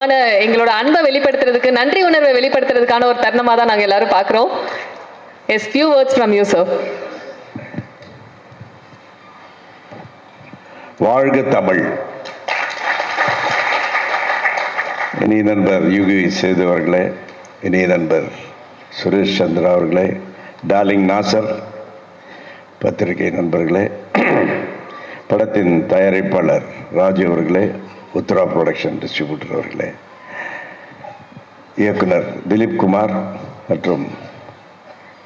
எங்களோட அன்பை வெளிப்படுத்துறதுக்கு, நன்றி உணர்வை வெளிப்படுத்துறதுக்கான ஒரு தருணமா தான் நாங்க எல்லாரும் பார்க்கிறோம். Yes, few words from you, sir. வாழ்க தமிழ். இனிய நண்பர் யுகி சேது அவர்களே, இனிய நண்பர் சுரேஷ் சந்திரா அவர்களே, டார்லிங் நாசர், பத்திரிகை நண்பர்களே, படத்தின் தயாரிப்பாளர் ராஜு அவர்களே, உத்ரா ப்ரொடக்ஷன் டிஸ்ட்ரிபியூட்டர் அவர்களே, இயக்குனர் திலீப் குமார் மற்றும்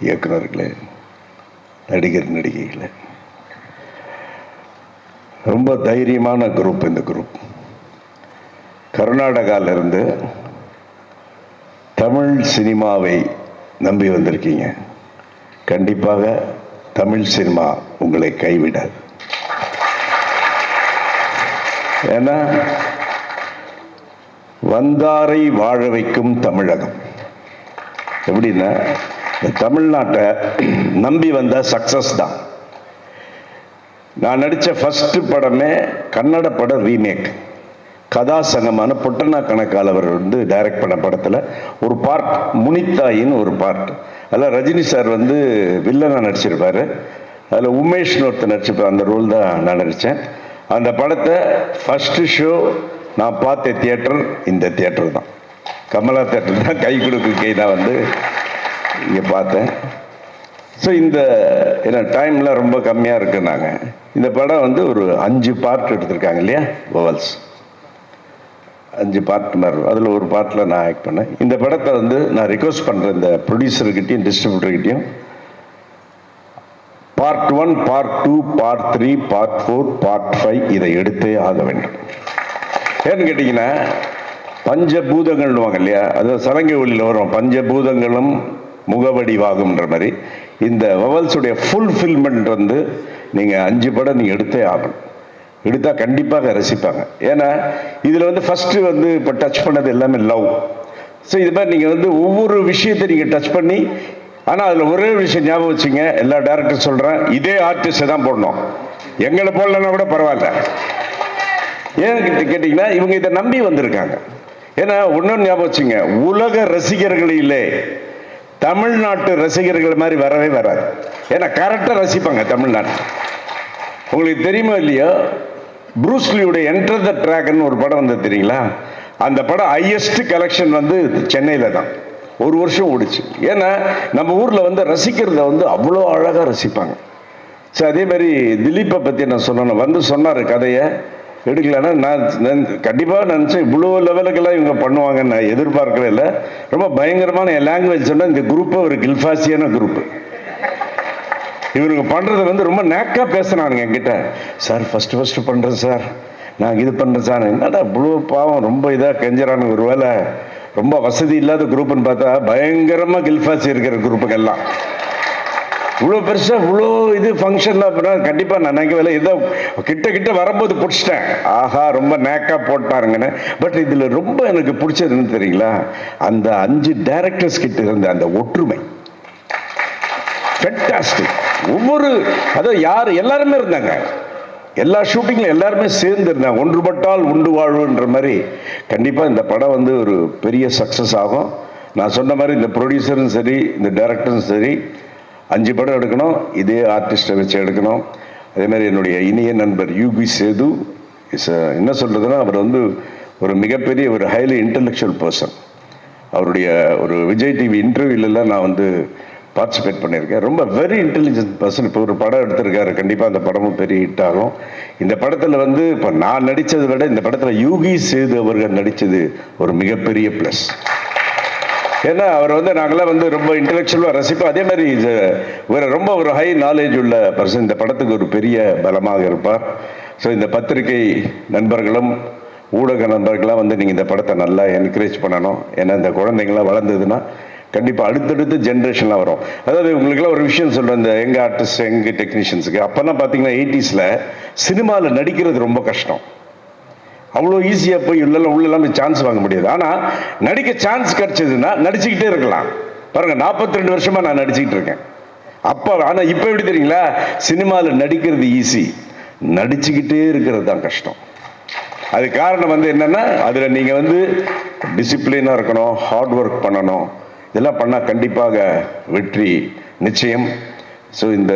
இயக்குனர்களே, நடிகர் நடிகைகளே, ரொம்ப தைரியமான குரூப் இந்த குரூப். கர்நாடகாவிலிருந்து தமிழ் சினிமாவை நம்பி வந்திருக்கீங்க. கண்டிப்பாக தமிழ் சினிமா உங்களை கைவிடாது. ஏன்னா வந்தாரை வாழ வைக்கும் தமிழகம். எப்படின்னா தமிழ்நாட்டை நம்பி வந்த சக்சஸ் தான். நான் நடித்த ஃபர்ஸ்ட் படமே கன்னட படம் ரீமேக். கதாசங்கமான புட்டனா கணக்கால் அவர் டைரக்ட் பண்ண படத்தில் ஒரு பார்ட் முனித்தாயின்னு ஒரு பார்ட். அதில் ரஜினி சார் வில்லனாக நடிச்சிருப்பார். அதில் உமேஷ்னு ஒருத்தர் நடிச்சிருப்பார். அந்த ரோல் தான் நான் நடித்தேன். அந்த படத்தை ஃபஸ்ட்டு ஷோ நான் பார்த்த தியேட்டர் இந்த தியேட்டர் தான், கமலா தியேட்டர் தான். கை கொடுக்கு கை தான் இங்கே பார்த்தேன். ஸோ இந்த என்ன டைம்லாம் ரொம்ப கம்மியாக இருக்குன்னாங்க. இந்த படம் ஒரு 5 பார்ட் எடுத்திருக்காங்க இல்லையா, வவல்ஸ் 5 பார்ட் மாதிரி. அதில் ஒரு பார்ட்டில் நான் ஆக்ட் பண்ணேன். இந்த படத்தை நான் ரிக்வஸ்ட் பண்ணுறேன் இந்த ப்ரொடியூசர்கிட்டையும் டிஸ்ட்ரிபியூட்டர்கிட்டையும், part 1, part 2, part 3, part 4, part 5 இதை எடுத்தே ஆக வேண்டும். ஏன்னு கேட்டிங்கன்னா பஞ்சபூதங்கள்வாங்க இல்லையா, அது சலங்கை ஒளியில் வரும், பஞ்சபூதங்களும் முகவடிவாகும்ன்ற மாதிரி இந்த வவல்ஸுடைய ஃபுல்ஃபில்மெண்ட் நீங்கள் 5 படம் நீங்கள் எடுத்தே ஆகணும். எடுத்தால் கண்டிப்பாக ரசிப்பாங்க. ஏன்னா இதில் ஃபஸ்ட்டு இப்போ டச் பண்ணது எல்லாமே லவ். ஸோ இது மாதிரி நீங்கள் ஒவ்வொரு விஷயத்தை நீங்கள் டச் பண்ணி, ஆனால் அதில் ஒரே விஷயம் ஞாபகம் வச்சுங்க, எல்லா டேரக்டர் சொல்கிறேன், இதே ஆர்டிஸ்ட்டை தான் போடணும், எங்களை போடலன்னா கூட பரவாயில்ல. ஏன்னு கேட்டிங்கன்னா இவங்க இதை நம்பி வந்திருக்காங்க. ஏன்னா ஒன்றும் ஞாபகம் வச்சுங்க, உலக ரசிகர்களிலே தமிழ்நாட்டு ரசிகர்கள் மாதிரி வரவே வராது. ஏன்னா கரெக்டாக ரசிப்பாங்க தமிழ்நாட்டு. உங்களுக்கு தெரியுமா இல்லையோ, ப்ரூஸ்லியுடைய என்டர் த ட்ராக்னு ஒரு படம் தெரியுங்களா? அந்த படம் ஹையஸ்ட் கலெக்ஷன் சென்னையில் தான், ஒரு வருஷம் ஓடிச்சு. ஏன்னா நம்ம ஊரில் ரசிக்கிறத அவ்வளோ அழகாக ரசிப்பாங்க. ஸோ அதே மாதிரி திலீப்பை பற்றி நான் சொல்லணும். சொன்னார் கதையை எடுக்கலன்னா நான் கண்டிப்பாக நினச்சேன் இவ்வளோ லெவலுக்கெல்லாம் இவங்க பண்ணுவாங்கன்னு நான் எதிர்பார்க்கவே இல்லை. ரொம்ப பயங்கரமான என் லாங்குவேஜ் சொன்னால் இந்த குரூப்பு ஒரு கில்ஃபாசியான குரூப்பு. இவனுங்க பண்ணுறது ரொம்ப நேக்காக பேசுனானுங்க என்கிட்ட. சார் ஃபஸ்ட்டு பண்ணுறேன் சார், நான் இது பண்ணுறேன் சார். என்னடா இவ்வளோ பாவம் ரொம்ப இதாக கெஞ்சறானுங்க. ஒரு வேளை ரொம்ப வசதி இல்லாத குரூப்புன்னு பார்த்தா பயங்கரமாக கில்ஃபாசி இருக்கிற குரூப்புக்கெல்லாம் இவ்வளோ பெருசாக இவ்வளோ இது ஃபங்க்ஷனில் அப்படின்னா கண்டிப்பாக நான் நினைக்கவில்லை. ஏதோ கிட்ட வரும்போது பிடிச்சிட்டேன், ஆஹா ரொம்ப நேக்காக போட்டாருங்கன்னு. பட் இதில் ரொம்ப எனக்கு பிடிச்சதுன்னு தெரியுங்களா, அந்த 5 டைரக்டர்ஸ் கிட்ட இருந்த அந்த ஒற்றுமை ஃபென்டாஸ்டிக். ஒவ்வொரு யார் எல்லாருமே இருந்தாங்க, எல்லா ஷூட்டிங்கில் எல்லாருமே சேர்ந்து இருந்தாங்க. ஒன்றுபட்டால் உண்டு வாழ்வுன்ற மாதிரி. கண்டிப்பாக இந்த படம் ஒரு பெரிய சக்ஸஸ் ஆகும். நான் சொன்ன மாதிரி இந்த ப்ரொடியூசரும் சரி, இந்த டைரக்டரும் சரி, 5 படம் எடுக்கணும், இதே ஆர்டிஸ்ட்டை வச்சு எடுக்கணும். அதே மாதிரி என்னுடைய இனிய நண்பர் யுகி சேது என்ன சொல்கிறதுன்னா, அவர் ஒரு மிகப்பெரிய ஒரு ஹைலி இன்டெலெக்சுவல் பர்சன். அவருடைய ஒரு விஜய் டிவி இன்டர்வியூலெல்லாம் நான் பார்ட்டிசிபேட் பண்ணியிருக்கேன். ரொம்ப வெரி இன்டெலிஜென்ட் பர்சன். இப்போ ஒரு படம் எடுத்திருக்காரு, கண்டிப்பாக அந்த படமும் பெரிய ஹிட் ஆகும். இந்த படத்தில் இப்போ நான் நடித்ததை விட இந்த படத்தில் யுகி சேது அவர்கள் நடித்தது ஒரு மிகப்பெரிய ப்ளஸ். ஏன்னா அவர் நாங்களாம் ரொம்ப இன்டெலெக்சுவலாக ரசிப்போம். அதே மாதிரி ரொம்ப ஒரு ஹை நாலேஜ் உள்ள பர்சன். இந்த படத்துக்கு ஒரு பெரிய பலமாக இருப்பார். ஸோ இந்த பத்திரிகை நண்பர்களும் ஊடக நண்பர்களாம் நீங்கள் இந்த படத்தை நல்லா என்கரேஜ் பண்ணணும். ஏன்னா இந்த குழந்தைங்களாம் வளர்ந்ததுன்னா கண்டிப்பாக அடுத்தடுத்து ஜென்ரேஷன்லாம் வரும். அதாவது உங்களுக்குலாம் ஒரு விஷயம் சொல்கிறேன், இந்த எங்கள் ஆர்டிஸ்ட் எங்கள் டெக்னீஷியன்ஸுக்கு அப்போல்லாம் பார்த்தீங்கன்னா 80s சினிமாவில் நடிக்கிறது ரொம்ப கஷ்டம். அவ்வளோ ஈஸியாக போய் உள்ளெல்லாம் சான்ஸ் வாங்க முடியாது. ஆனால் நடிக்க சான்ஸ் கிடச்சதுன்னா நடிச்சுக்கிட்டே இருக்கலாம். பாருங்கள் 42 வருஷமாக நான் நடிச்சுக்கிட்டு இருக்கேன் அப்போ. ஆனால் இப்போ எப்படி தெரியுங்களா, சினிமாவில் நடிக்கிறது ஈஸி, நடிச்சுக்கிட்டே இருக்கிறது தான் கஷ்டம். அது காரணம் வந்து என்னன்னா, அதில் நீங்கள் வந்து டிசிப்ளினாக இருக்கணும், ஹார்ட் ஒர்க் பண்ணணும். இதெல்லாம் பண்ணால் கண்டிப்பாக வெற்றி நிச்சயம். ஸோ இந்த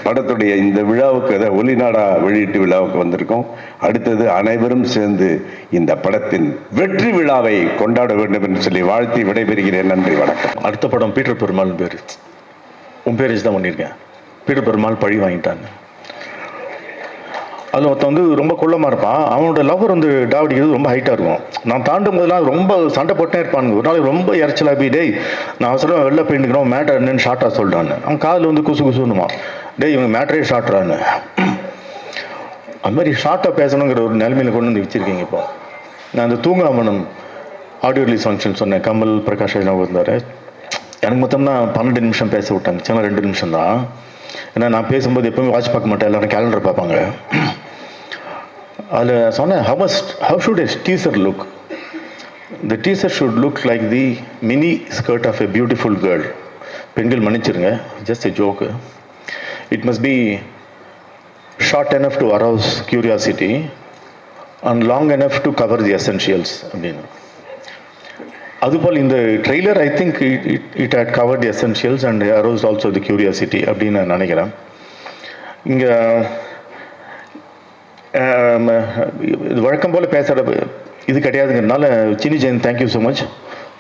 படத்துடைய இந்த விழாவுக்கு, அதாவது ஒலிநாடா வெளியீட்டு விழாவுக்கு வந்திருக்கோம். அடுத்தது அனைவரும் சேர்ந்து இந்த படத்தின் வெற்றி விழாவை கொண்டாட வேண்டும் என்று சொல்லி வாழ்த்தி விடைபெறுகிறேன். நன்றி, வணக்கம். அடுத்த படம் பீட்டர் பெருமாள் பேர். உன் பேர் தான் பண்ணியிருக்கேன். பீட்டர் பெருமாள் பழி வாங்கிட்டாங்க. அதில் ஒருத்தன் வந்து ரொம்ப குள்ளமாக இருப்பான். அவனோட லவர் வந்து டாவடிக்கிறது ரொம்ப ஹைட்டாக இருக்கும். நான் தாண்டும் போதெல்லாம் ரொம்ப சண்டை போட்டே இருப்பானுங்க. ஒரு நாள் ரொம்ப இறச்சலாக போய், டேய் நான் அவசரம் வெளில போயிட்டுக்கிறோம், மேட்டர் என்னன்னு ஷார்ட்டாக சொல்லிட்டான்னு. அவன் காதில் வந்து குசு குசுன்னுவான். டேய் இவங்க மேட்டரே ஷார்ட்றான்னு. அது மாதிரி ஷார்ட்டாக பேசணுங்கிற ஒரு நிலைமையில் கொண்டு வந்து வச்சுருக்கீங்க. இப்போ நான் அந்த தூங்காமனம் ஆடியோ ரிலீஸ் ஃபங்க்ஷன் சொன்னேன். கமல் பிரகாஷ் எல்லாம் இருந்தார். எனக்கு மொத்தம்னா 12 நிமிஷம் பேச விட்டாங்க. சின்ன 2 நிமிஷம் தான். ஏன்னா நான் பேசும்போது எப்பவுமே வாட்ச் பார்க்க மாட்டேன், எல்லோரும் கேலண்டர் பார்ப்பாங்க. அதில் சொன்னேன், how should a teaser look? The teaser should look like the mini skirt of a beautiful girl. பெண்கள் மன்னிச்சிருங்க, just a joke. It must be short enough to arouse curiosity and long enough to cover the essentials அப்படின்னு. அதுபோல் இந்த trailer I think it had covered the essentials and aroused also the curiosity அப்படின்னு நான் நினைக்கிறேன். இங்கே இது வழக்கம் போல் பேசுகிற இது கிடையாதுங்கிறதுனால Chinni Jain, thank you so much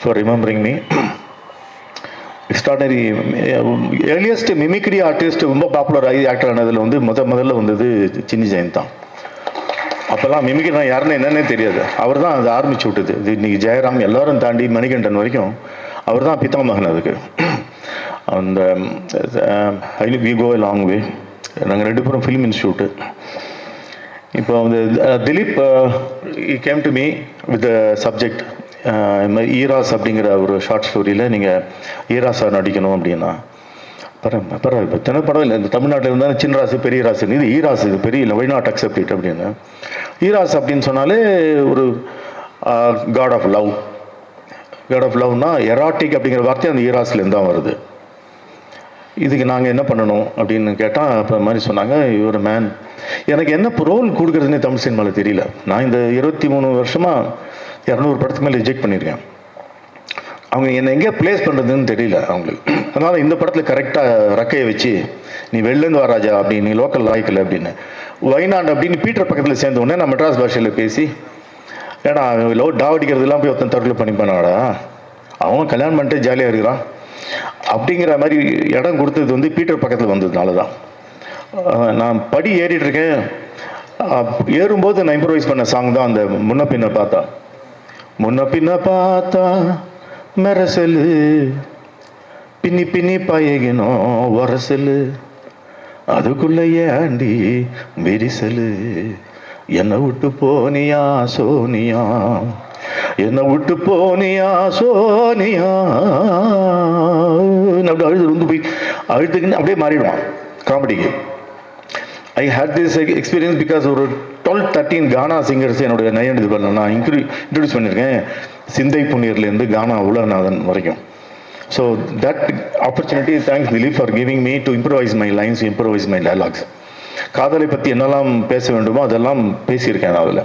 for remembering me. Extraordinary earliest mimicry artist ரொம்ப பாப்புலர் ஆகி ஆக்டர் ஆனதில் வந்து முதல்ல வந்தது சின்னி ஜெயின் தான். அப்போல்லாம் மிமிக்ரி நான் யாருன்னு என்னன்னே தெரியாது. அவர் தான் அதை ஆரம்பிச்சு விட்டது. இது இன்றைக்கி ஜெயராம் எல்லாரும் தாண்டி மணிகண்டன் வரைக்கும் அவர் தான் பித்தாமகன் அதுக்கு. அந்த we go a long way. நாங்கள் 2 பேரும் ஃபிலிம் இன்ஸ்டியூட்டு. இப்போ வந்து Dilip came to me with subject Eros அப்படிங்கிற ஒரு ஷார்ட் ஸ்டோரியில் நீங்கள் ஈராஸாக நடிக்கணும் அப்படின்னா. பரவாயில்ல, இப்போ தினப்படம் இல்லை, இந்த தமிழ்நாட்டில் இருந்தால் சின்ன ராசி பெரிய ராசி, இது ஈராஸ், இது பெரிய இல்லை, வை நாட் அக்செப்ட் இட் அப்படின்னு. ஈராஸ் அப்படின்னு சொன்னாலே ஒரு god of love. God of லவ்னா எராட்டிக் அப்படிங்கிற வார்த்தை அந்த ஈராஸ்லேருந்து தான் வருது. இதுக்கு நாங்கள் என்ன பண்ணணும் அப்படின்னு கேட்டால் அப்போ மாதிரி சொன்னாங்க, இவர் மேன். எனக்கு என்ன ரோல் கொடுக்குறதுனே தமிழ் சினிமாவில் தெரியல. நான் இந்த 23 வருஷமாக 200 படத்துக்கு மேலே ரிஜெக்ட் பண்ணியிருக்கேன். அவங்க என்னை எங்கேயா பிளேஸ் பண்ணுறதுன்னு தெரியல அவங்களுக்கு. அதனால் இந்த படத்தில் கரெக்டாக ரக்கையை வச்சு, நீ வெளிலேருந்து வராஜா அப்படி, நீ லோக்கல் லாய்க்கல அப்படின்னு, வைநாடு அப்படின்னு பீட்டர் பக்கத்தில் சேர்ந்த உடனே நான் மெட்ராஸ் பாஷையில் பேசி, ஏன்னா லவ் டாவடிக்கிறதுலாம் போய் ஒருத்தன் தற்கொலை பண்ணிப்பானாடா, அவன் கல்யாணம் பண்ணிட்டு ஜாலியாக இருக்கிறான் அப்படிங்கிற மாதிரி இடம் கொடுத்தது வந்து பீட்டர் பக்கத்தில் வந்ததுனால தான். நான் படி ஏறிட்டு இருக்கேன். ஏறும்போது நான் இம்ப்ரவைஸ் பண்ண சாங் தான் அந்த முன்ன பின்ன பார்த்தா. முன்ன பின்ன பார்த்தா மெரசலு, பின்னி பின்னி பழகினோம் வரசலு, அதுக்குள்ள ஏண்டி விரிசலு, என்னை விட்டு போனியா சோனியா, என்னை விட்டு போனியா சோனியா. அப்படி அழுது வந்து போய் அழுதுக்குன்னு அப்படியே மாறிடுவான் காமெடிக்கு. ஐ ஹேட் திஸ் எக்ஸ்பீரியன்ஸ் பிகாஸ் ஒரு 12-13 கானா சிங்கர்ஸ் என்னுடைய நயன் பண்ண நான் இன்ட்ரடியூஸ் பண்ணியிருக்கேன். சிந்தை புண்ணியர்லேருந்து கானா உலகநாதன் வரைக்கும். So that opportunity thanks Dilip for giving me to improvise my lines, improvise my dialogues. காதலை பற்றி என்னெல்லாம் பேச வேண்டுமோ அதெல்லாம் பேசியிருக்கேன் அதில்.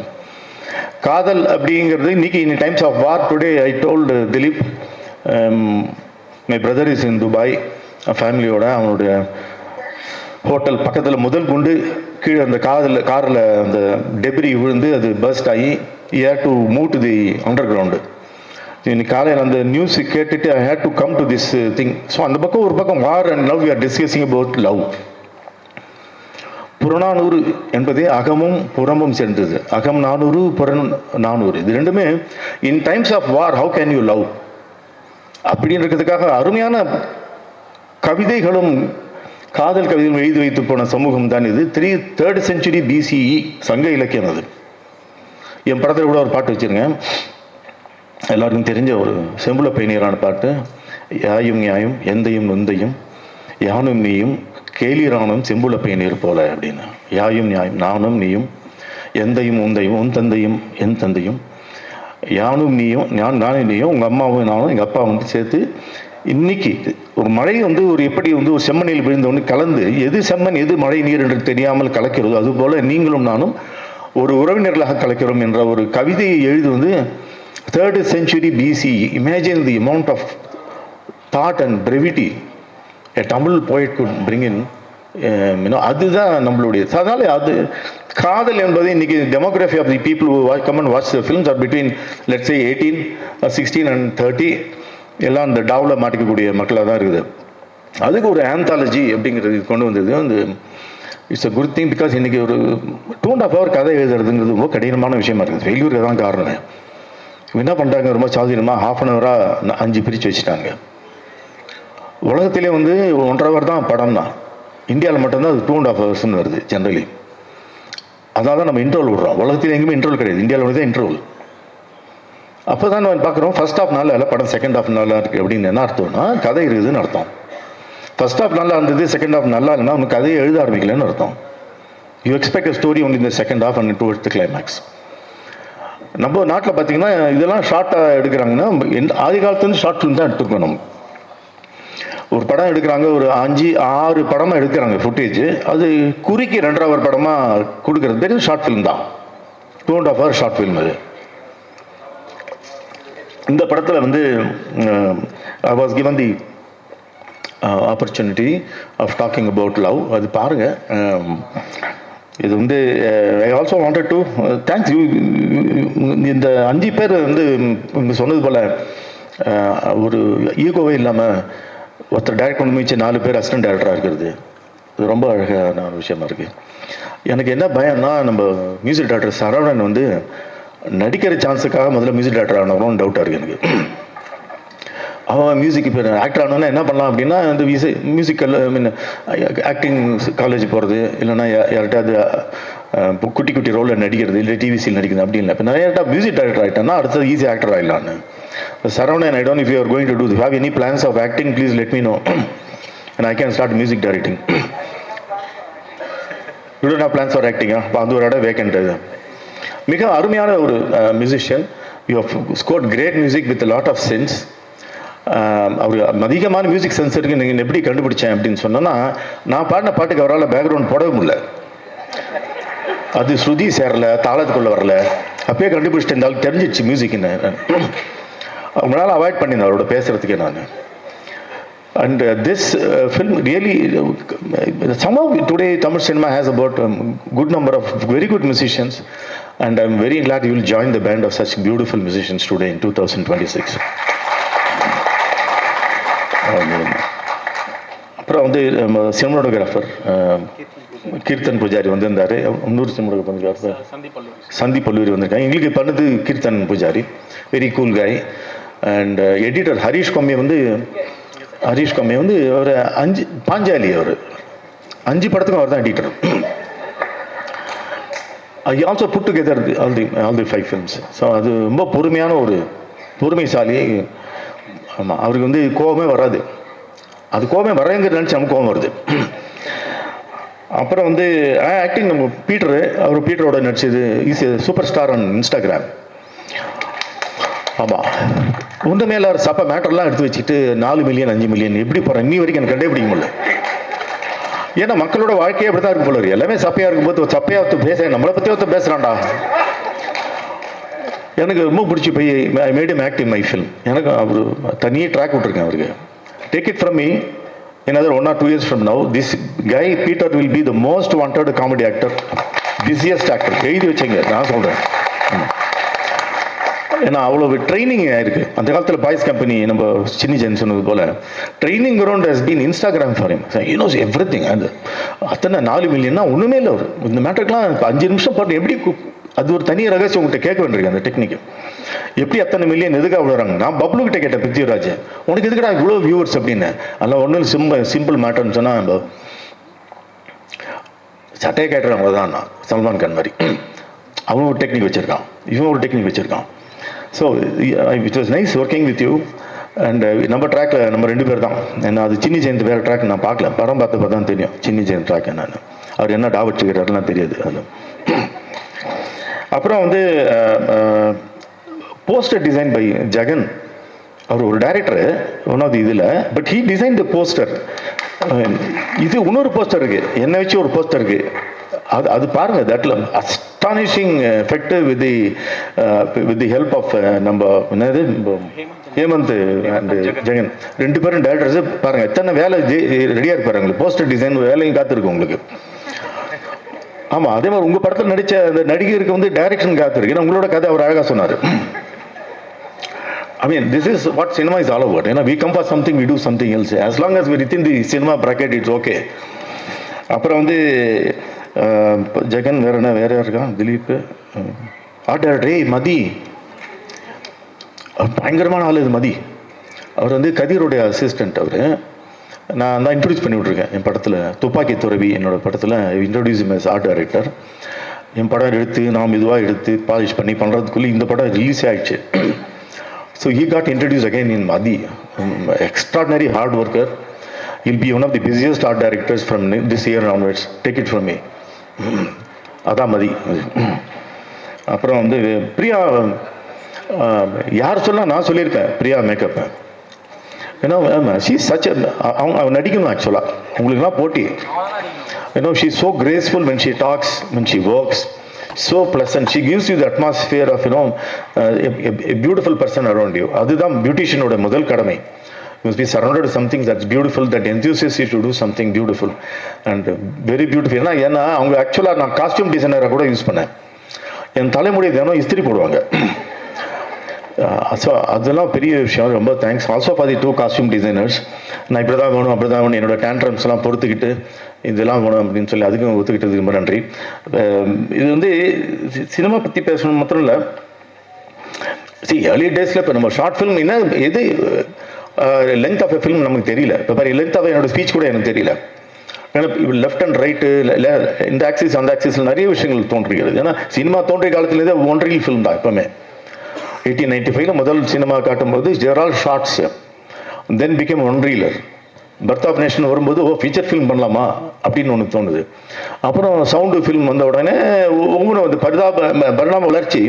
காதல் அப்படிங்கிறது இன்னைக்கு in times of war today I told Dilip, my brother is in Dubai ஃபேமிலியோட. அவனுடைய ஹோட்டல் பக்கத்தில் முதல் குண்டு கீழே அந்த காரில் அந்த டெப்ரி விழுந்து அது பர்ஸ்ட் ஆகி air to move to the underground. இன்னைக்கு காலையில் அந்த நியூஸ் கேட்டுட்டு I hate to come to this thing. So அந்த பக்கம் ஒரு பக்கம் war and love, we are discussing about love. புறநானூறு என்பதே அகமும் புறமும் சேர்ந்தது. அகம் 400, புறம் 400. இது ரெண்டுமே in times of war how can you love அப்படின்றதுக்காக அருமையான கவிதைகளும் காதல் கவிதைகளும் எழுதி வைத்து போன சமூகம் தான் இது. 3rd century BCE சங்க இலக்கியம் அது. என் படத்தில் கூட ஒரு பாட்டு வச்சுருங்க, எல்லாருக்கும் தெரிஞ்ச ஒரு செம்புல பயணியரான பாட்டு. யாயும் நியாயும் எந்தையும் நொந்தையும் யானும் நீயும் கேலிரானும் செம்புல பயணியர் போல அப்படின்னு. யாயும் நியாயம் நானும் நீயும், எந்தையும் உந்தையும் உன் தந்தையும் என் தந்தையும், யானும் நீயும் நானும் நீயும், உங்கள் அம்மாவும் நானும் எங்கள் அப்பா வந்து சேர்த்து. இன்னைக்கு ஒரு மழை வந்து ஒரு எப்படி வந்து ஒரு செம்மண்ணில் விழுந்தவொன்னு கலந்து எது செம்மண் எது மழை நீர் என்று தெரியாமல் கலக்கிறது, அதுபோல் நீங்களும் நானும் ஒரு உறவினர்களாக கலைக்கிறோம் என்ற ஒரு கவிதையை எழுதுவது 3rd century BC. Imagine the amount of thought and brevity a Tamil poet could bring in. அதுதான் நம்மளுடைய. அதனால அது காதல் என்பது இன்னைக்கு demography of the people who come and watch the films are between let's say 18, 16 and 30 எல்லாம் அந்த டாவில் மாட்டிக்கக்கூடிய மக்களாக தான் இருக்குது. அதுக்கு ஒரு ஆந்தாலஜி அப்படிங்கிறது கொண்டு வந்தது அந்த it's a good thing. Because இன்றைக்கி ஒரு 2.5 hour கதை எழுதுறதுங்கிறது ரொம்ப கடினமான விஷயமா இருக்குது. ஃபெயில்யூருக்கு தான் காரணம். என்ன பண்ணுறாங்க, ரொம்ப சாதினமாக 1/2 hour 5 பிரித்து வச்சுட்டாங்க. உலகத்திலே வந்து 1.5 hour தான் படம் தான். இந்தியாவில் மட்டும்தான் அது 2.5 hours வருது ஜென்ரலி. அதனால தான் நம்ம இன்டர்வல் விடுறோம். உலகத்தில் எங்கேயுமே இன்டர்வல் கிடையாது, இந்தியாவில் வந்து தான் இன்டர்வல். அப்போ தான் நம்ம பார்க்குறோம் ஃபர்ஸ்ட் ஹாஃப் நாளில் படம் செகண்ட் ஹாஃப் நல்லா இருக்குது அப்படின்னு என்ன அர்த்தம்னா கதை இருக்குதுன்னு அர்த்தம். ஃபர்ஸ்ட் ஹாஃப் நல்லா இருந்தது, செகண்ட் ஹாஃப் நல்லா இல்லைன்னா அவங்க கதையை எழுத ஆரம்பிக்கலன்னு அர்த்தம். You expect a story only இந்த second half and towards the climax. நம்ம நாட்டில் பார்த்தீங்கன்னா இதெல்லாம் ஷார்ட்டாக எடுக்கிறாங்கன்னா ஆதி காலத்துலேருந்து ஷார்ட் ஃபிலிம் தான் எடுத்துருக்கோம். நம்ம ஒரு படம் எடுக்கிறாங்க, ஒரு 5-6 படமாக எடுக்கிறாங்க ஃபுட்டேஜ். அது குறுக்கி 2 hour படமாக கொடுக்குறது பேர் ஷார்ட் ஃபிலிம் தான். 2.5 hour ஷார்ட் ஃபிலிம் அது. இந்த படத்தில் வந்து I was given the opportunity of talking about love. அது பாருங்கள். இது வந்து I also wanted to thanks you. இந்த 5 பேர் வந்து சொன்னது போல் ஒரு ஈகோவே இல்லாமல் ஒருத்தர் டைரக்ட் பண்ணி வச்சு 4 பேர் அசிஸ்டன்ட் டைரக்டராக இருக்கிறது இது ரொம்ப அழகான விஷயமா இருக்குது. எனக்கு என்ன பயம்னா நம்ம மியூசிக் டைரக்டர் சரவணன் வந்து நடிக்கிற சான்ஸுக்காக முதல்ல மியூசிக் டைரக்டர் ஆனவங்களும் டவுட்டாக இருக்குது எனக்கு. அவன் மியூசிக் இப்போ ஆக்டர் ஆனோன்னா என்ன பண்ணலாம் அப்படின்னா இந்த மியூசிக்கல் ஐ மீன் ஆக்டிங் காலேஜ் போகிறது, இல்லைன்னா யார்கிட்டாவது குட்டி குட்டி ரோலில் நடிக்கிறது, இல்லை டிவிசியில் நடிக்கிறது அப்படி இல்லை. இப்போ நிறைய மியூசிக் டைரக்டர் ஆகிட்டேன்னா அடுத்தது ஈஸி ஆக்டர் ஆகிடலான்னு. Saravan, I don't know if you are going to do this. If you have any plans of acting, please let me know. And I can start music directing. You don't have plans for acting, huh? அது ஒரு இடம் vacant. மிக அருமையான ஒரு musician. You have scored great music with lot of sense. அவர் அதிகமான music sense இருக்குது. நீங்கள் எப்படி கண்டுபிடிச்சேன் அப்படின்னு சொன்னோன்னா, நான் பாடின பாட்டுக்கு அவரால் பேக்ரவுண்ட் போடவே முடியல. அது ஸ்ருதி சேரல, தாளத்துக்குள்ளே வரல. அப்பயே கண்டுபிடிச்சிட்டு இருந்தாலும் தெரிஞ்சிச்சு மியூசிக்னு. அவங்களால அவாய்ட் பண்ணியிருந்தேன் அவரோட பேசுகிறதுக்கே நான். And this film really somehow today Tamil cinema has about a good number of very good musicians, and I'm very glad you will join the band of such beautiful musicians today in 2026. அப்புறம் வந்து cinematographer kirtan pujari வந்திருந்தார். இன்னொரு cinematographer Sandeep பல்லூரி வந்திருக்காங்க. எங்களுக்கு பண்ணது Keerthan Poojari, very cool guy. And editor Harish Komme வந்து அவர் 5 பாஞ்சாலி, அவர் 5 படத்துக்கும் அவர் தான் editor. I also put together all the 5 films. So அது ரொம்ப பொறுமையான ஒரு பொறுமைசாலி. ஆமாம், அவருக்கு வந்து கோபமே வராது. அது கோபமே வரேங்கிறது நினச்சி நமக்கு கோபம் வருது. அப்புறம் வந்து ஆக்டிங் நம்ம பீட்டரோட நடிச்சது is super star on Instagram. ஆமாம், ஒன்றுமே இல்லை. சப்ப மேட்டர்லாம் எடுத்து வச்சுட்டு 4 மில்லியன் 5 மில்லியன் எப்படி போகிறேன் இன்னி வரைக்கும் எனக்கு கண்டே பிடிக்க முடியல. ஏன்னா மக்களோட வாழ்க்கையே அப்படி தான் இருக்கும் போல இருக்கு. எல்லாமே சப்பையாக இருக்கும்போது சப்பையாக ஒருத்தர் பேச நம்மளை பற்றி ஒருத்தர் பேசுகிறான்டா. எனக்கு ரொம்ப பிடிச்சி போய் I made him act in my film. எனக்கு அவர் தனியே ட்ராக் விட்டுருக்கேன் அவருக்கு. Take it from me, another 1 or 2 years from now, this guy Peter will be the most wanted comedy actor, busiest actor. எழுதி வச்சுங்க, நான் சொல்கிறேன். ஏன்னா அவ்வளோ ட்ரைனிங் ஆயிருக்கு. அந்த காலத்தில் பாய்ஸ் கம்பெனி நம்ம சின்னி ஜென் சொன்னது போல் training ground has been Instagram for him. You knows every thing. அது அத்தனை 4 மில்லியன்னா ஒன்றுமே இல்லை. அவர் இந்த மேட்டருக்குலாம் 5 நிமிஷம் பாட்டு எப்படி அது ஒரு தனி ரகசியம் உங்கள்கிட்ட கேட்க வேண்டியிருக்கு. அந்த டெக்னிக்கு எப்படி அத்தனை மில்லியன் எதுக்காக விடுறாங்க. நான் பப்ளு கிட்ட கேட்டேன், பிருத்திவிராஜ் உனக்கு எதுக்கடா இவ்வளோ வியூவர்ஸ் அப்படின்னு. அதெல்லாம் ஒன்றும் சிம்பிள் மேட்டர்னு சொன்னால் நம்ம சட்டையை கேட்டுறாங்க தான். நான் சல்மான் கான் மாதிரி அவன் ஒரு டெக்னிக் வச்சுருக்கான், இவன் ஒரு டெக்னிக் வச்சுருக்கான். So it was nice working with you. And நம்ம ட்ராக்கில் நம்ம 2 பேர் தான். ஏன்னா அது சின்னி ஜெயந்த் வேறு ட்ராக் நான் பார்க்கல, படம் பார்த்து தான் தெரியும் சின்னி ஜெயந்த் ட்ராக் என்னன்னு. அவர் என்ன டாவச்சுக்கிறாருலாம் தெரியாது. அது அப்புறம் வந்து போஸ்டர் டிசைன் பை ஜெகன். அவர் ஒரு டைரக்டரு ஒன் ஆஃப் தி இதில், but he design the poster. இது இன்னொரு போஸ்டர் இருக்குது, என்னை வச்சு ஒரு போஸ்டர் இருக்குது. அது பாருங்கள், that astonishing effect with the help of நம்ம என்னது ஹேமந்த் அண்ட் ஜெகன் 2 பேரும் டேரக்டர்ஸ். பாருங்கள் எத்தனை வேலை ரெடியாக இருப்பாரு உங்களுக்கு, போஸ்டர் டிசைன் வேலையும் காத்திருக்கு உங்களுக்கு. ஆமாம், அதே மாதிரி உங்கள் படத்தில் நடித்த அந்த நடிகருக்கு வந்து டைரக்ஷன் காத்திருக்கு. ஏன்னா உங்களோட கதை அவர் அழகாக சொன்னார். I mean, this is what cinema is all about. You know, we come for something, we do something else. As long as we're within the cinema bracket, it's okay. அப்புறம் வந்து ஜெகன் வேற இருக்கான், திலீப் ஆர்டர் மதி, பயங்கரமான ஆள் இது மதி. அவர் வந்து கதிரோடைய அசிஸ்டண்ட். அவர் நான் தான் இன்ட்ரடியூஸ் பண்ணி விட்ருக்கேன் என் படத்தில். துப்பாக்கி துறவி என்னோடய படத்தில் இன்ட்ரடியூஸ் எஸ் ஆர்ட் டைரக்டர். என் படம் எடுத்து நான் மெதுவாக எடுத்து பாலிஷ் பண்ணி பண்ணுறதுக்குள்ளே இந்த படம் ரிலீஸ் ஆகிடுச்சு. So he got introduced again in Madi. Extraordinary hard worker. He'll be one of the busiest art directors from this year onwards. Take it from me. அதான் மதி. அப்புறம் வந்து பிரியா, யார் சொல்ல நான் சொல்லியிருப்பேன் பிரியா மேக்கப். ஏன்னா ஷீ சச் அவங்க நடிக்கணும் ஆக்சுவலாக, உங்களுக்குலாம் போட்டி. ஏன்னா she so graceful when she talks, when she works. So pleasant. She gives you the atmosphere of, you know, a beautiful person around you. அதுதான் பியூட்டிஷியனோட முதல் கடமை. You must be surrounded with something that's beautiful, that enthusiasts you to do something beautiful and very beautiful. ஏன்னா அவங்க ஆக்சுவலாக நான் costume டிசைனராக கூட use பண்ணேன். என் தலைமுடி தினம் இஸ்திரி போடுவாங்க. ஸோ அதெல்லாம் பெரிய விஷயம். ரொம்ப thanks also for the 2 costume designers. நான் இப்படி தான் வேணும் அப்படி தான் வேணும் என்னோடய டேண்ட்ரம்ஸ்லாம் பொறுத்துக்கிட்டு இதெல்லாம் வேணும் அப்படின்னு சொல்லி அதுக்கும் ஒத்துக்கிட்டதுக்கு ரொம்ப நன்றி. இது வந்து சினிமா பற்றி பேசணும் மாத்திரம் இல்லை. ஏர்லி டேஸில் இப்போ நம்ம ஷார்ட் ஃபிலிம் என்ன எது லென்த் ஆஃப் எ ஃபிலிம் நமக்கு தெரியல. இப்போ பாரு லென்த் ஆஃப் என்னோடய ஸ்பீச் கூட எனக்கு தெரியல. ஏன்னா லெஃப்ட் அண்ட் ரைட்டு இந்த ஆக்சிஸ் அந்த ஆக்சிஸில் நிறைய விஷயங்கள் தோன்றுகிறது. ஏன்னா சினிமா தோன்றிய காலத்துலேருந்தே ஒன் ரீல் ஃபிலிம் தான். எப்போவுமே 1895 முதல் சினிமா காட்டும்போது ஜெரால் shorts, then became one reeler. Birth of nation வரும்போது ஃபீச்சர் ஃபிலிம் பண்ணலாமா அப்படின்னு ஒன்று தோணுது. அப்புறம் சவுண்டு ஃபிலிம் வந்த உடனே ஒவ்வொன்றும் வந்து பரிணாம வளர்ச்சி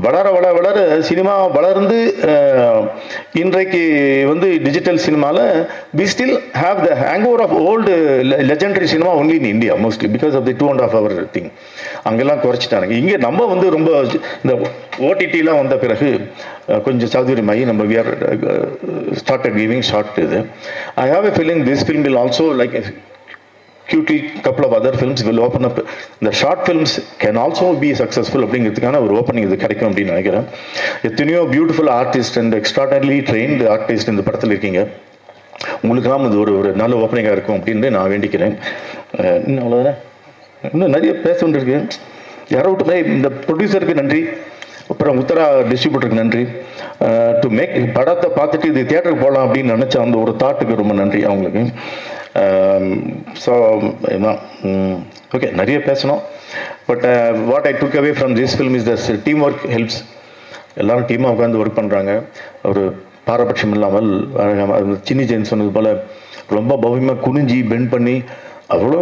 வளர சினிமா வளர்ந்து இன்றைக்கு வந்து டிஜிட்டல் சினிமாவில் we still have the hangover of old legendary cinema only in India mostly because of the 2.5 hour thing. அங்கெல்லாம் குறைச்சிட்டாங்க. இங்கே நம்ம வந்து ரொம்ப இந்த ஓடிடிலாம் வந்த பிறகு கொஞ்சம் சௌகரியமாகி நம்ம we are started giving short இது. I have a feeling this film will also like cutely couple of other films will open up. The short films can also be successful அப்படிங்கிறதுக்கான ஒரு ஓப்பனிங் இது கிடைக்கும் அப்படின்னு நினைக்கிறேன். எத்தனையோ beautiful artist and extraordinarily trained artist இந்த படத்தில் இருக்கீங்க. உங்களுக்கெல்லாம் இது ஒரு நல்ல ஓப்பனிங்காக இருக்கும் அப்படின்னு நான் வேண்டிக்கிறேன். இன்னும் அவ்வளோதானே, இன்னும் நிறைய பேச வேண்டியிருக்கு. யாரோ விட்டு இந்த ப்ரொடியூசருக்கு நன்றி, அப்புறம் உத்தரா டிஸ்ட்ரிபியூட்டருக்கு நன்றி. டு மேக் படத்தை பார்த்துட்டு இது தியேட்டருக்கு போகலாம் அப்படின்னு நினச்ச அந்த ஒரு தாட்டுக்கு ரொம்ப நன்றி அவங்களுக்கு. ஸோ ஓகே, நிறைய பேசணும். But what I took away from this film is thus team work helps. எல்லோரும் டீமாக உட்காந்து ஒர்க் பண்ணுறாங்க. ஒரு பாரபட்சம் இல்லாமல் சின்னி ஜெயின் சொன்னது போல் ரொம்ப பவ்யமாக குனிஞ்சி பெண்ட் பண்ணி அவ்வளோ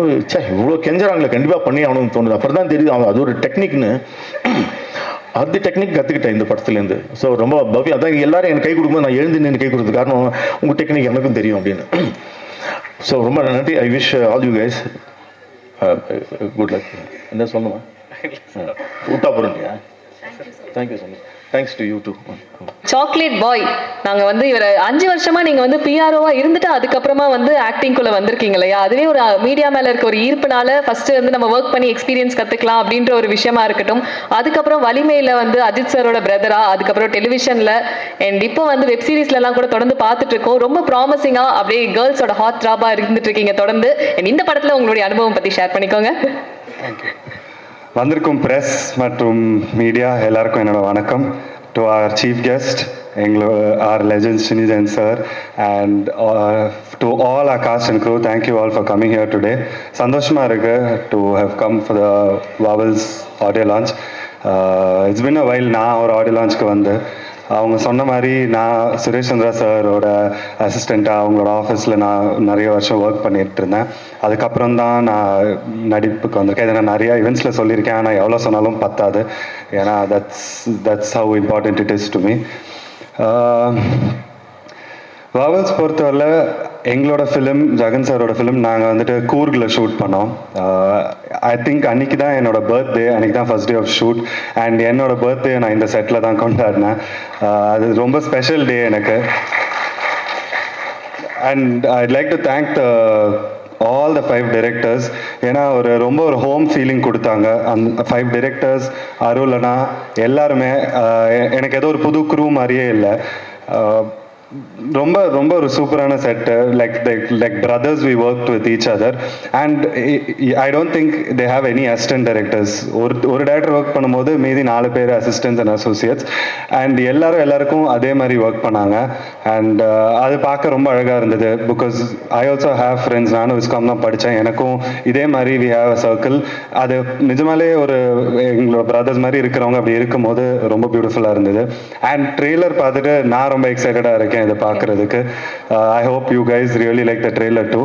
இவ்வளோ கெஞ்சுறாங்களே, கண்டிப்பாக பண்ணி ஆகணும்னு தோணுது. அப்புறம் தான் தெரியுது அது ஒரு டெக்னிக்னு. அது டெக்னிக் கற்றுக்கிட்டேன் இந்த படத்துலேருந்து. ஸோ ரொம்ப பவ்யம். அதான் எல்லாரும் எனக்கு கை கொடுக்கும்போது நான் எழுந்து நின்று கை கொடுத்தது காரணம் உங்கள் டெக்னிக் எனக்கும் தெரியும் அப்படின்னு. ஸோ ரொம்ப நன்றி. I wish all you guys good luck. என்ன சொல்லணுமா? விட்டா போகிறீங்க. Thank you so much. Thanks to you too. Chocolate boy, நாங்கள் வந்து இவர் 5 வருஷமா நீங்கள் வந்து பிஆர்ஓவாக இருந்துட்டு அதுக்கப்புறமா வந்து ஆக்டிங்குள்ளே வந்திருக்கீங்க இல்லையா? அதுவே ஒரு மீடியா மேலே இருக்க ஒரு ஈர்ப்புனால ஃபஸ்ட்டு வந்து நம்ம ஒர்க் பண்ணி எக்ஸ்பீரியன்ஸ் கற்றுக்கலாம் அப்படின்ற ஒரு விஷயமா இருக்கட்டும். அதுக்கப்புறம் வலிமையில் வந்து அஜித் சாரோட பிரதரா, அதுக்கப்புறம் டெலிவிஷனில் அண்ட் இப்போ வந்து வெப் சீரிஸ்லலாம் கூட தொடர்ந்து பார்த்துட்டு இருக்கோம். ரொம்ப ப்ராமிசிங்காக அப்படியே கேர்ள்ஸோட ஹாட் ட்ராப்பாக இருந்துட்டு இருக்கீங்க தொடர்ந்து. அண்ட் இந்த படத்தில் உங்களுடைய அனுபவம் பற்றி ஷேர் பண்ணிக்கோங்க. வந்திருக்கும் ப்ரெஸ் மற்றும் மீடியா எல்லாருக்கும் என்னோட வணக்கம். To our chief guest our legend Chinni Jain sir, and to all our cast and crew, thank you all for coming here today. சந்தோஷமா இருக்கு to have come for the Vowels audio launch. It's been a while நான் ஒரு audio லான்ச்க்கு வந்து அவங்க சொன்ன மாதிரி நான் சுரேஷ் சந்திரா சாரோட அசிஸ்டண்ட்டாக அவங்களோட ஆஃபீஸில் நான் நிறைய வருஷம் ஒர்க் பண்ணிகிட்டு இருந்தேன். அதுக்கப்புறம் தான் நான் நடிப்புக்கு வந்திருக்கேன். இதை நான் நிறையா இவெண்ட்ஸில் சொல்லியிருக்கேன், ஆனால் எவ்வளோ சொன்னாலும் பத்தாது. ஏன்னா that's how important it is to me. வாவல்ஸ் பொறுத்தவரை எங்களோட ஃபிலிம் ஜெகன் சாரோட ஃபிலிம் நாங்கள் வந்துட்டு கூர்கில் ஷூட் பண்ணோம். ஐ திங்க் அன்றைக்கி தான் என்னோட பர்த்டே, அன்றைக்கி தான் first day of shoot. And என்னோட பர்த்டே நான் இந்த செட்டில் தான் கொண்டாடினேன். அது ரொம்ப ஸ்பெஷல் டே எனக்கு. And I'd like to thank all the 5 directors. ஏன்னா ரொம்ப ஒரு ஹோம் ஃபீலிங் கொடுத்தாங்க அந்த 5 directors. அருள் அண்ணா எல்லாருமே எனக்கு ஏதோ ஒரு புது க்ரூ மாதிரியே இல்லை. ரொம்ப ரொம்ப ஒரு சூப்பரான set. Like brothers we work with each other. And I don't think they have any assistant directors. ஒரு டைரக்டர் ஒர்க் பண்ணும்போது மீதி 4 பேர் அசிஸ்டன்ட்ஸ் அண்ட் அசோசியேட்ஸ். அண்ட் எல்லாருக்கும் அதே மாதிரி ஒர்க் பண்ணாங்க. அண்ட் அது பார்க்க ரொம்ப அழகாக இருந்தது. Because I also have friends. நானும் விஸ்காம் தான் படித்தேன். எனக்கும் இதே மாதிரி வி ஹேவ் அ சர்க்கிள். அது நிஜமாலே எங்களோட பிரதர்ஸ் மாதிரி இருக்கிறவங்க அப்படி இருக்கும்போது ரொம்ப பியூட்டிஃபுல்லாக இருந்தது. அண்ட் ட்ரெய்லர் பார்த்துட்டு நான் ரொம்ப எக்ஸைட்டடாக இருக்கேன் இதை பார்க்குறதுக்கு. I hope you guys really like the trailer too.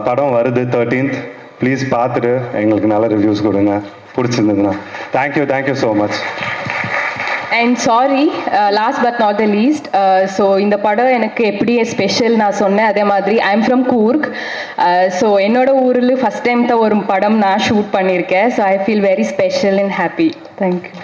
படம் வருது 13th. ப்ளீஸ் பார்த்துட்டு எங்களுக்கு நல்ல ரிவ்யூஸ் கொடுங்க பிடிச்சிருந்ததுன்னா. Thank you so much. And sorry, last but not the least. So இந்த படம் எனக்கு எப்படி ஸ்பெஷல் நான் சொன்னேன் அதே மாதிரி I am from Coorg. So என்னோட ஊரில் ஃபஸ்ட் டைம் தான் ஒரு படம் நான் ஷூட் பண்ணியிருக்கேன். So I feel very special and happy. Thank you.